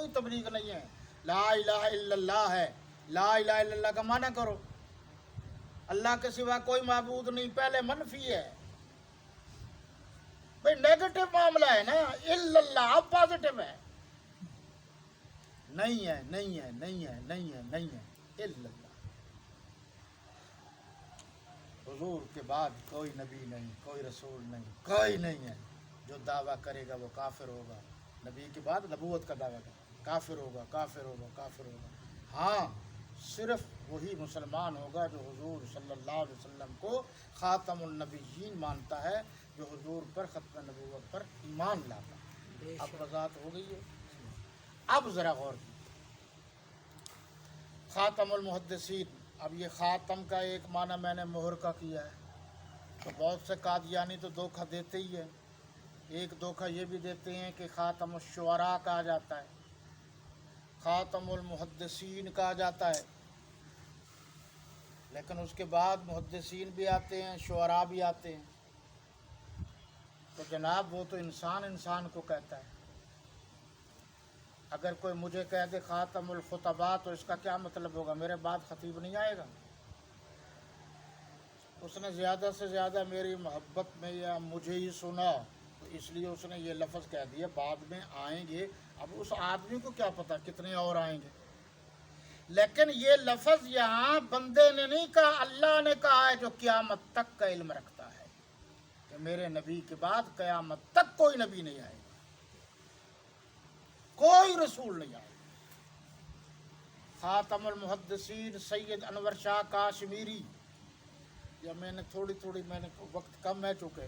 کوئی تبلیغ نہیں ہے. لا الہ الا اللہ ہے. لا الہ الا اللہ کا معنی کرو. اللہ کے سوا کوئی معبود نہیں، پہلے منفی ہے بھئی، نیگیٹو معاملہ ہے نا. الا اللہ اب پازیٹو ہے. نہیں ہے نہیں ہے نہیں ہے نہیں ہے نہیں ہے الا اللہ. حضور کے بعد کوئی نبی نہیں، کوئی رسول نہیں، کوئی نہیں ہے. جو دعویٰ کرے گا وہ کافر ہوگا. نبی کے بعد نبوت کا دعویٰ کرے کافر ہوگا، کافر ہوگا، کافر ہوگا. ہاں، صرف وہی مسلمان ہوگا جو حضور صلی اللہ علیہ وسلم کو خاتم النبیین مانتا ہے، جو حضور پر ختم نبوت پر ایمان لاتا ہے. اب وضاحت ہو گئی ہے. اب ذرا غور کیجیے. خاتم المحدثین. اب یہ خاتم کا ایک معنی میں نے مہر کا کیا ہے، تو بہت سے قادیانی تو دھوکہ دیتے ہی ہیں. ایک دھوکہ یہ بھی دیتے ہیں کہ خاتم الشعراء کہا جاتا ہے، خاتم المحدثین کہا جاتا ہے، لیکن اس کے بعد محدثین بھی آتے ہیں، شعراء بھی آتے ہیں. تو جناب وہ تو انسان کو کہتا ہے. اگر کوئی مجھے کہہ دے خاتم الخطباء تو اس کا کیا مطلب ہوگا؟ میرے بعد خطیب نہیں آئے گا؟ اس نے زیادہ سے زیادہ میری محبت میں یا مجھے ہی سنا، تو اس لیے اس نے یہ لفظ کہہ دیا. بعد میں آئیں گے، اب اس آدمی کو کیا پتا کتنے اور آئیں گے. لیکن یہ لفظ یہاں بندے نے نہیں کہا، اللہ نے کہا ہے، جو قیامت تک کا علم رکھتا ہے کہ میرے نبی کے بعد قیامت تک کوئی نبی نہیں آئے گا، کوئی رسول نہیں آئے گا. خاتم المحدثین سید انور شاہ کاشمیری. یا میں نے تھوڑی میں نے وقت کم ہے چکے،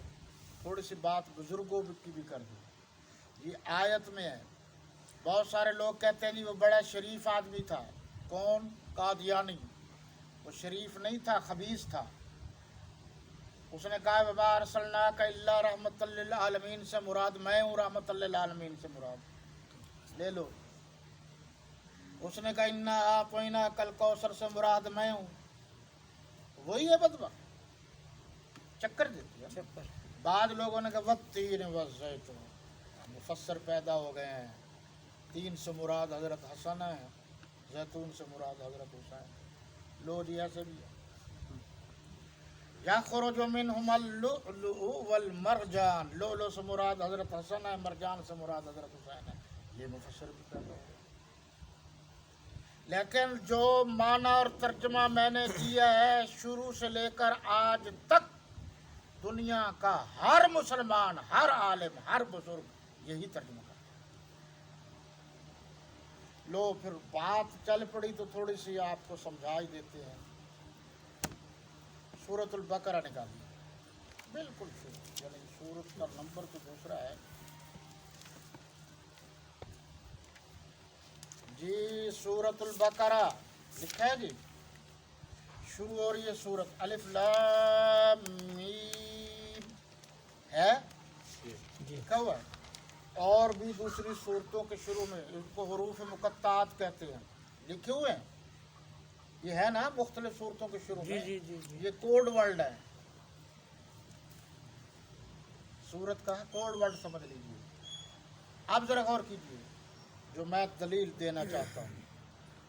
تھوڑی سی بات بزرگوں کی بھی کر دوں. یہ آیت میں ہے. بہت سارے لوگ کہتے ہیں جی وہ بڑا شریف آدمی تھا. کون؟ قادیانی. وہ شریف نہیں تھا، خبیث تھا. اس نے کہا وما ارسلناک الا رحمت للعالمین سے مراد میں ہوں، رحمت للعالمین سے مراد لے لو. اس نے کہا انا اعطیناک کل کوثر سے مراد میں ہوں. وہی ہے بدبخت، چکر دیتی ہے. بعض لوگوں نے کہا والتین والزیتون، مفسر پیدا ہو گئے ہیں. تین سے مراد حضرت حسن ہے، زیتون سے مراد حضرت حسین. لو جی ایسے بھی ہے. یخرج منہما اللؤلؤ والمرجان، لؤلؤ سے مراد حضرت حسن ہے، مرجان سے مراد حضرت حسین ہے. یہ مفسر بھی پیدا ہو گئے. لیکن جو معنی اور ترجمہ میں نے کیا ہے شروع سے لے کر آج تک، دنیا کا ہر مسلمان، ہر عالم، ہر بزرگ یہی ترجمہ کرتا ہے. لو پھر بات چل پڑی تو تھوڑی سی آپ کو سمجھا ہی دیتے ہیں. سورۃ البقرہ نکالیے، بالکل شروع، یعنی سورت کا نمبر تو دوسرا ہے جی. سورۃ البقرہ لکھا ہے جی. شروع ہو رہی ہے سورت الف لام میم ہے لکھا ہوا ہے. اور بھی دوسری صورتوں کے شروع میں ان کو حروف مقطعات کہتے ہیں، لکھے ہوئے ہیں. یہ ہے نا مختلف صورتوں کے شروع میں. یہ کوڈ ورڈ ہے، صورت کا کوڈ ورڈ سمجھ لیجیے. اب ذرا غور کیجیے. جو میں دلیل دینا چاہتا ہوں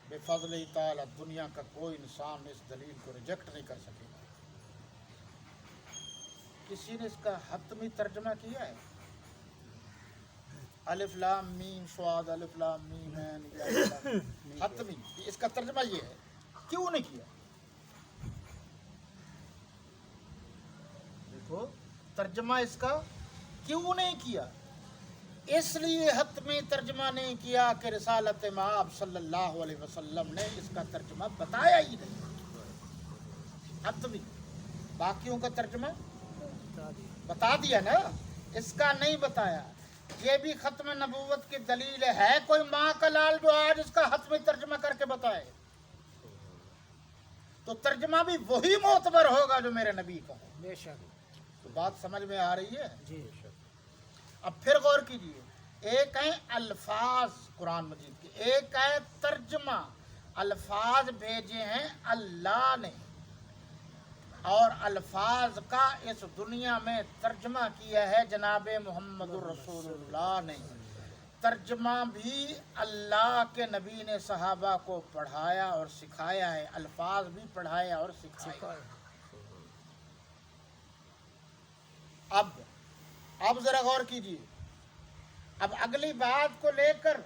بفضل تعالی، دنیا کا کوئی انسان اس دلیل کو ریجیکٹ نہیں کر سکے گا. کسی نے اس کا حتمی ترجمہ کیا ہے؟ الف لام میم صاد الف لام میم عین، حتمی اس کا ترجمہ یہ ہے. کیوں نہیں کیا؟ دیکھو ترجمہ اس کا کیوں نہیں کیا. اس لیے حتمی ترجمہ نہیں کیا کہ رسالت مآب صلی اللہ علیہ وسلم نے اس کا ترجمہ بتایا ہی نہیں. حتمی باقیوں کا ترجمہ بتا دیا نا، اس کا نہیں بتایا. یہ بھی ختم نبوت کی دلیل ہے. کوئی ماں کا لال جو آج اس کا حتمی ترجمہ کر کے بتائے تو ترجمہ بھی وہی معتبر ہوگا جو میرے نبی کا ہے. بے شک. تو بات سمجھ میں آ رہی ہے جی. اب پھر غور کیجیے. ایک ہے الفاظ قرآن مجید کے، ایک ہے ترجمہ. الفاظ بھیجے ہیں اللہ نے، اور الفاظ کا اس دنیا میں ترجمہ کیا ہے جناب محمد الرسول اللہ نے. ترجمہ بھی اللہ کے نبی نے صحابہ کو پڑھایا اور سکھایا ہے، الفاظ بھی پڑھائے اور سکھائے۔ اب ذرا غور کیجیے، اب اگلی بات کو لے کر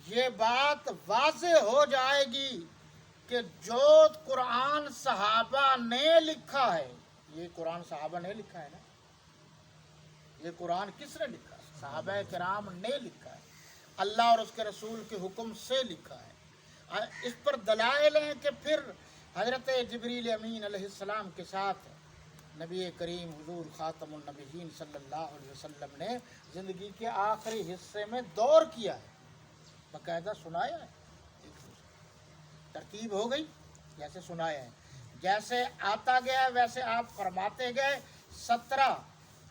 یہ بات واضح ہو جائے گی کہ جو قرآن صحابہ نے لکھا ہے، یہ قرآن صحابہ نے لکھا ہے نا، یہ قرآن کس نے لکھا ہے؟ صحابہ کرام نے لکھا ہے، اللہ اور اس کے رسول کے حکم سے لکھا ہے۔ اس پر دلائل ہیں کہ پھر حضرت جبریل امین علیہ السلام کے ساتھ نبی کریم حضور خاتم النبیین صلی اللہ علیہ وسلم نے زندگی کے آخری حصے میں دور کیا ہے، باقاعدہ سنایا ہے، ترتیب ہو گئی جیسے سنایا ہے، جیسے آتا گیا ویسے آپ فرماتے گئے۔ 17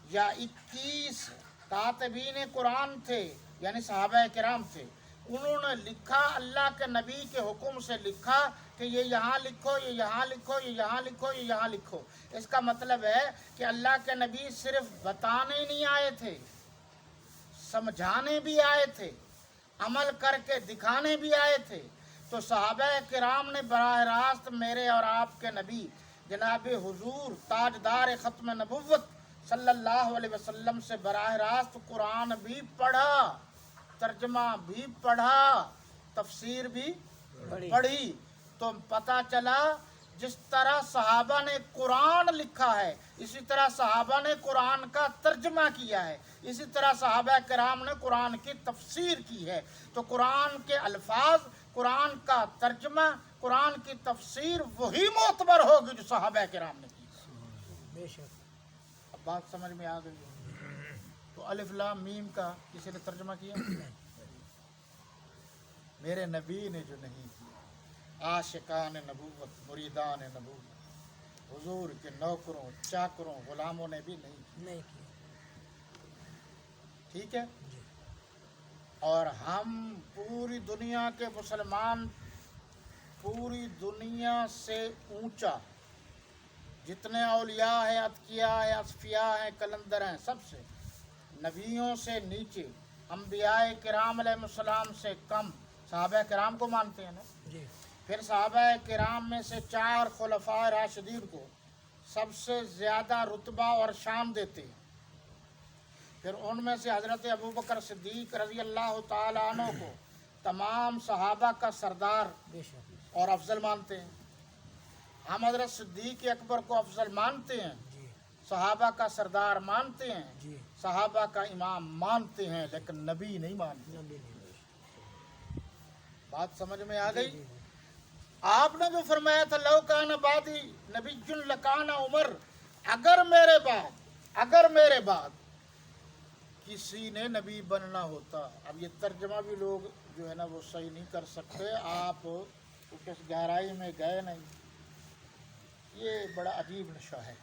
یا 21 کاتبین قرآن تھے، یعنی صحابہ کرام تھے، انہوں نے لکھا، اللہ کے نبی کے حکم سے لکھا کہ یہ یہاں لکھو، یہ یہاں لکھو، یہ یہاں لکھو، یہ یہاں لکھو۔ اس کا مطلب ہے کہ اللہ کے نبی صرف بتانے نہیں آئے تھے، سمجھانے بھی آئے تھے، عمل کر کے دکھانے بھی آئے تھے۔ تو صحابہ کرام نے براہ راست میرے اور آپ کے نبی جناب حضور تاجدار ختم نبوت صلی اللہ علیہ وسلم سے براہ راست قرآن بھی پڑھا، ترجمہ بھی پڑھا، تفسیر بھی پڑھی۔ تو پتہ چلا جس طرح صحابہ نے قرآن لکھا ہے، اسی طرح صحابہ نے قرآن کا ترجمہ کیا ہے، اسی طرح صحابہ کرام نے قرآن کی تفسیر کی ہے۔ تو قرآن کے الفاظ، قرآن کا ترجمہ، قرآن کی تفسیر وہی معتبر ہوگی جو صحابہ کرام نے کی۔ بے شک۔ اب بات سمجھ میں آ گئی ہے؟ تو الف لام میم کا کسی نے ترجمہ کیا؟ میرے نبی نے جو نہیں کیا۔ عاشقان نبوت، مریدان نبوت، حضور کے نوکروں، چاکروں، غلاموں نے بھی نہیں کیا۔ ٹھیک ہے؟ اور ہم پوری دنیا کے مسلمان، پوری دنیا سے اونچا جتنے اولیاء ہیں، اتقیاء ہیں، اصفیاء ہیں، کلندر ہیں، سب سے نبیوں سے نیچے، انبیاء کرام علیہ السلام سے کم صحابہ کرام کو مانتے ہیں نا۔ جی۔ پھر صحابہ کرام میں سے 4 خلفاء راشدین کو سب سے زیادہ رتبہ اور شان دیتے ہیں۔ پھر ان میں سے حضرت ابوبکر صدیق رضی اللہ تعالی عنہ کو تمام صحابہ کا سردار اور افضل مانتے ہیں۔ ہم حضرت صدیق اکبر کو افضل مانتے ہیں، صحابہ کا سردار مانتے ہیں، صحابہ کا امام مانتے ہیں، لیکن نبی نہیں مانتے۔ بات سمجھ میں آ گئی؟ آپ نے جو فرمایا تھا لو کان بعدی نبی لکان عمر، اگر میرے بعد کسی نے نبی بننا ہوتا۔ اب یہ ترجمہ بھی لوگ جو ہے نا وہ صحیح نہیں کر سکتے، آپ اس گہرائی میں گئے نہیں۔ یہ بڑا عجیب نشہ ہے،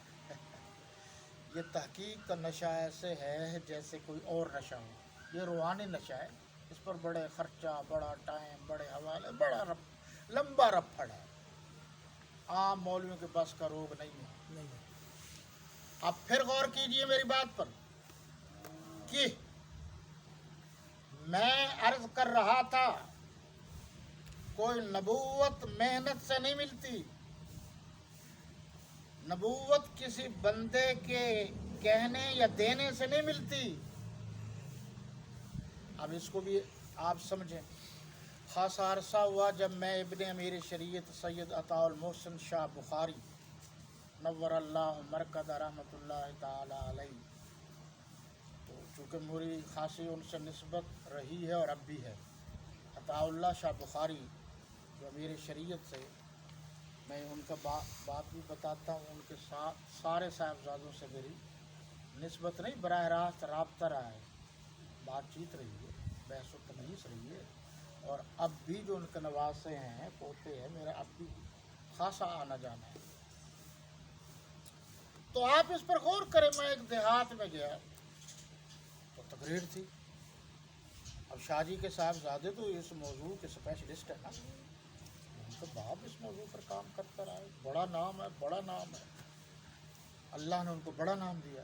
یہ تحقیق کا نشہ ایسے ہے جیسے کوئی اور نشہ ہو۔ یہ روحانی نشہ ہے، اس پر بڑے خرچہ، بڑا ٹائم، بڑے حوالے، بڑا لمبا رپھڑ ہے، عام مولویوں کے بس کا روگ نہیں ہے۔ اب پھر غور کیجئے میری بات پر کہ میں عرض کر رہا تھا کوئی نبوت محنت سے نہیں ملتی، نبوت کسی بندے کے کہنے یا دینے سے نہیں ملتی۔ اب اس کو بھی آپ سمجھیں۔ خاصا عرصہ ہوا جب میں ابن امیر شریعت سید عطاء المحسن شاہ بخاری نور اللہ مرکز رحمۃ اللہ تعالی علیہ، تو چونکہ میری خاصی ان سے نسبت رہی ہے اور اب بھی ہے، عطاء اللہ شاہ بخاری جو امیر شریعت سے، میں ان کا بات بھی بتاتا ہوں، ان کے سارے صاحبزادوں سے میری نسبت نہیں، براہ راست رابطہ رہا ہے، بات چیت رہی ہے، بحث و تبحث رہی ہے، اور اب بھی جو ان کے نواسے ہیں، پوتے ہیں، میرا اب بھی خاصا آنا جانا ہے۔ تو آپ اس پر غور کریں، میں ایک دیہات میں گیا تو تقریر تھی۔ اب شاہ جی کے صاحبزادے تو اس موضوع کے اسپیشلسٹ ہیں نا، ان کا باپ اس موضوع پر کام کرتا رہا ہے، بڑا نام ہے، بڑا نام ہے، اللہ نے ان کو بڑا نام دیا۔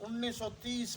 1930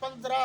15